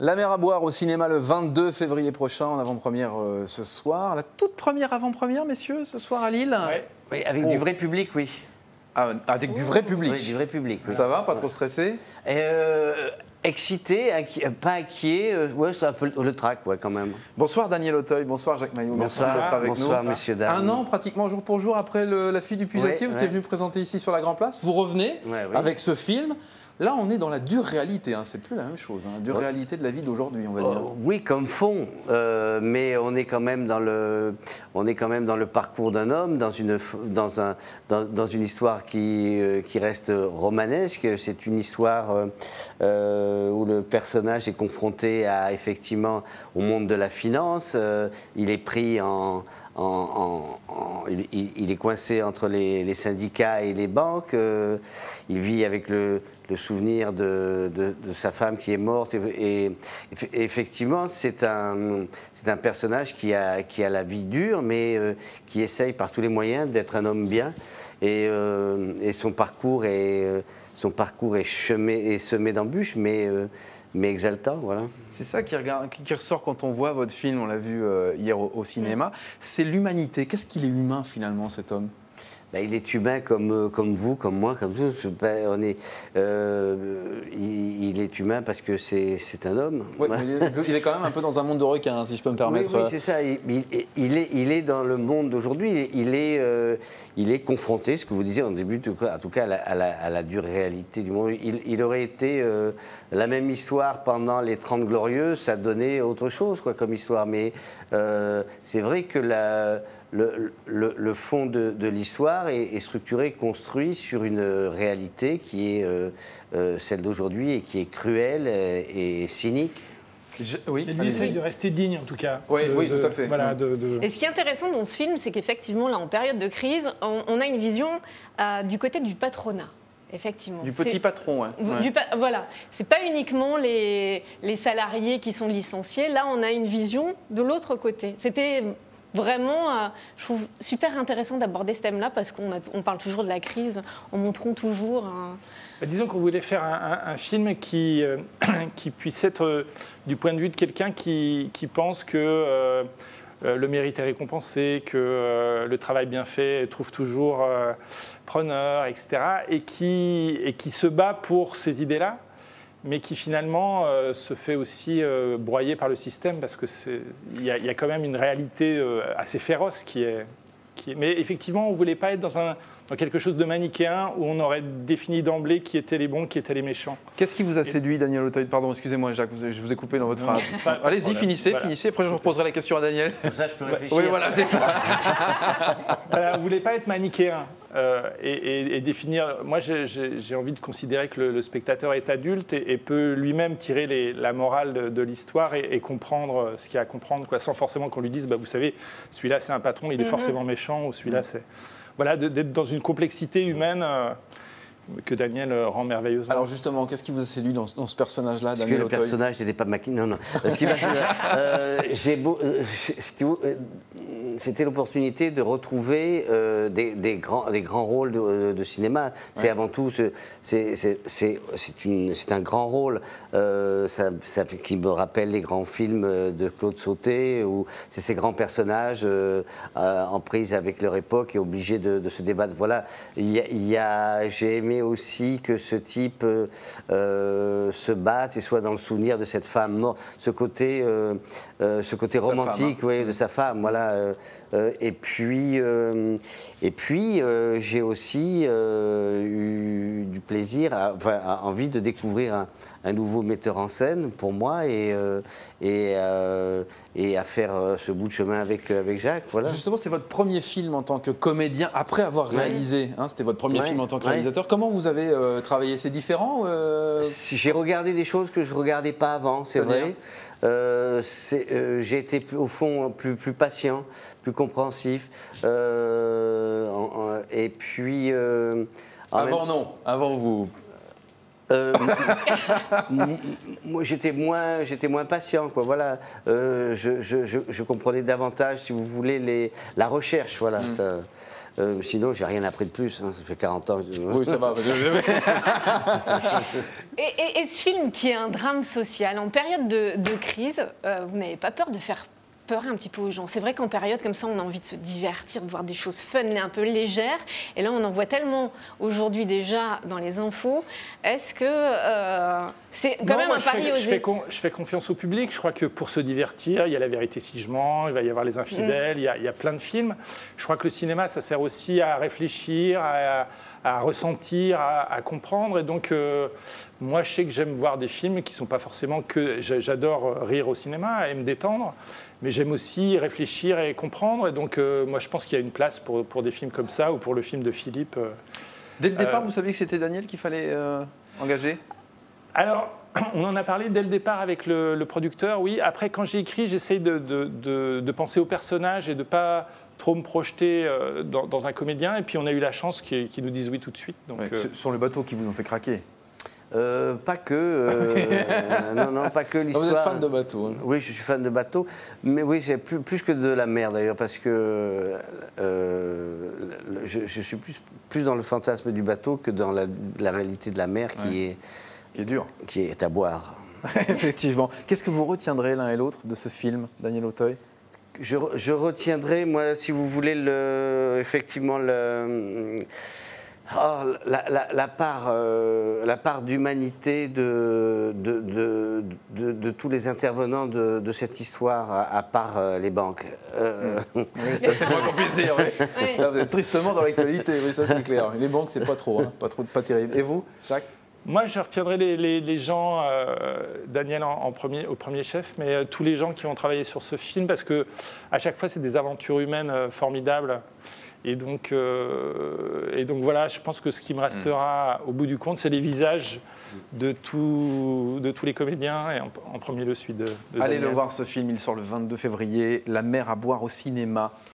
La mer à boire au cinéma le 22 février prochain, en avant-première ce soir. La toute première avant-première, messieurs, ce soir à Lille. Ouais. Oui, avec du vrai public, oui. Ah, avec du vrai public. Oui, du vrai public. Oui. Ça va, pas trop stressé? Excité, pas inquiet, ouais, c'est un peu le trac, ouais, quand même. Bonsoir Daniel Auteuil, bonsoir Jacques Maillot, merci d'être avec nous. Bonsoir messieurs, dames. Un an pratiquement jour pour jour après La fille du puisatier, vous êtes venu présenter ici sur la Grand Place, vous revenez avec ce film. Là, on est dans la dure réalité, hein. C'est plus la même chose, hein. Dure réalité de la vie d'aujourd'hui, on va dire. Oui, comme fond, mais on est quand même dans le parcours d'un homme, dans une histoire qui reste romanesque. C'est une histoire où le personnage est confronté effectivement au monde de la finance. Il est pris il est coincé entre les syndicats et les banques. Il vit avec le souvenir de sa femme qui est morte. Et effectivement, c'est un personnage qui a la vie dure, mais qui essaye par tous les moyens d'être un homme bien. Et son parcours est semé d'embûches, mais exaltant, voilà. C'est ça qui ressort quand on voit votre film, on l'a vu hier au cinéma, c'est l'humanité. Qu'est-ce qu'il est humain finalement, cet homme? Il est humain comme vous, comme moi, comme tout. Il est humain parce que c'est un homme. Oui, il est quand même un peu dans un monde de requins, si je peux me permettre. Oui, c'est ça. Il est dans le monde d'aujourd'hui. Il est confronté, ce que vous disiez en début, en tout cas à la dure réalité du monde. Il aurait été la même histoire pendant les 30 Glorieuses, ça donnait autre chose comme histoire. Mais c'est vrai que le fond de l'histoire est structuré, construit sur une réalité qui est celle d'aujourd'hui et qui est cruelle et cynique. Oui, et lui essaye de rester digne en tout cas. Oui, tout à fait. Voilà, Et ce qui est intéressant dans ce film, c'est qu'effectivement, là, en période de crise, on a une vision du côté du patronat. Effectivement. Du petit patron, ouais. Voilà. C'est pas uniquement les salariés qui sont licenciés. Là, on a une vision de l'autre côté. C'était vraiment, je trouve super intéressant d'aborder ce thème-là parce qu'on parle toujours de la crise en montrant toujours. Disons qu'on voulait faire un film qui puisse être du point de vue de quelqu'un qui pense que le mérite est récompensé, que le travail bien fait trouve toujours preneur, etc. Et qui se bat pour ces idées-là, mais qui finalement se fait aussi broyer par le système parce qu'il y a quand même une réalité assez féroce qui est... Mais effectivement, on ne voulait pas être dans quelque chose de manichéen où on aurait défini d'emblée qui étaient les bons, qui étaient les méchants. Qu'est-ce qui vous a séduit, Daniel Auteuil? Pardon, excusez-moi, Jacques, je vous ai coupé dans votre phrase. Allez-y, finissez. Après, je reposerai la question à Daniel. Comme ça, je peux réfléchir. Oui, voilà, c'est ça. Voilà, on ne voulait pas être manichéen et définir... Moi, j'ai envie de considérer que le spectateur est adulte et peut lui-même tirer la morale de l'histoire et comprendre ce qu'il y a à comprendre, sans forcément qu'on lui dise, vous savez, celui-là, c'est un patron, il est forcément méchant, ou celui-là, c'est... Voilà, d'être dans une complexité humaine que Daniel rend merveilleusement. Alors justement, qu'est-ce qui vous a séduit dans ce personnage-là, Daniel Auteuil? Parce que le personnage n'était pas maquillé. Non. C'était l'opportunité de retrouver des grands rôles de cinéma. C'est avant tout, c'est un grand rôle qui me rappelle les grands films de Claude Sautet, où c'est ces grands personnages en prise avec leur époque et obligés de se débattre. Voilà, j'ai aimé aussi que ce type se batte et soit dans le souvenir de cette femme morte, ce côté romantique, de sa femme, voilà. Et puis j'ai aussi eu du plaisir, envie de découvrir un nouveau metteur en scène pour moi et à faire ce bout de chemin avec Jacques. Voilà. Justement, c'est votre premier film en tant que comédien après avoir réalisé. C'était votre premier film en tant que réalisateur. Comment vous avez travaillé? C'est différent J'ai regardé des choses que je ne regardais pas avant, c'est vrai. J'ai été au fond plus patient, plus compréhensif. Et puis... avant vous Moi, j'étais moins patient, quoi. Voilà, je comprenais davantage, si vous voulez, la recherche, voilà. Ça, sinon, j'ai rien appris de plus. Hein. Ça fait 40 ans. Oui, ça va. Et ce film, qui est un drame social, en période de crise, vous n'avez pas peur de faire peur un petit peu aux gens? C'est vrai qu'en période comme ça, on a envie de se divertir, de voir des choses fun et un peu légères. Et là, on en voit tellement aujourd'hui déjà dans les infos. Est-ce que c'est quand même un pari osé? Je fais confiance au public. Je crois que pour se divertir, il y a La vérité si je mens, il va y avoir Les Infidèles, il y a plein de films. Je crois que le cinéma, ça sert aussi à réfléchir, à ressentir, à comprendre. Et donc, moi, je sais que j'aime voir des films qui ne sont pas forcément que... J'adore rire au cinéma et me détendre, mais j'aime aussi réfléchir et comprendre. Et donc, moi, je pense qu'il y a une place pour des films comme ça, ou pour le film de Philippe. Dès le départ, vous saviez que c'était Daniel qu'il fallait engager? Alors, on en a parlé dès le départ avec le producteur, oui. Après, quand j'ai écrit, j'essaye de penser au personnage et de ne pas trop me projeter dans un comédien. Et puis, on a eu la chance qu'ils nous disent oui tout de suite. Donc, Ce sont les bateaux qui vous ont fait craquer? Pas que. Non, pas que l'histoire. Vous êtes fan de bateaux, hein? Oui, je suis fan de bateaux. Mais oui, c'est plus que de la mer d'ailleurs, parce que je suis plus dans le fantasme du bateau que dans la réalité de la mer qui est dure. Qui est à boire. Effectivement. Qu'est-ce que vous retiendrez l'un et l'autre de ce film, Daniel Auteuil? Je retiendrai, moi, si vous voulez, effectivement, la part d'humanité de tous les intervenants de cette histoire, à part les banques. Oui, ça, c'est le moins qu'on puisse dire. Oui. Là, vous êtes tristement dans l'actualité, oui, ça c'est clair. Les banques, c'est pas trop, hein, pas terrible. Et vous, Jacques? Moi, je retiendrai les gens, Daniel au premier chef, mais tous les gens qui ont travaillé sur ce film, parce qu'à chaque fois, c'est des aventures humaines formidables. Et donc voilà, je pense que ce qui me restera au bout du compte, c'est les visages de tous les comédiens, et en premier celui de Allez Daniel. le voir, ce film, il sort le 22 février, La mer à boire au cinéma.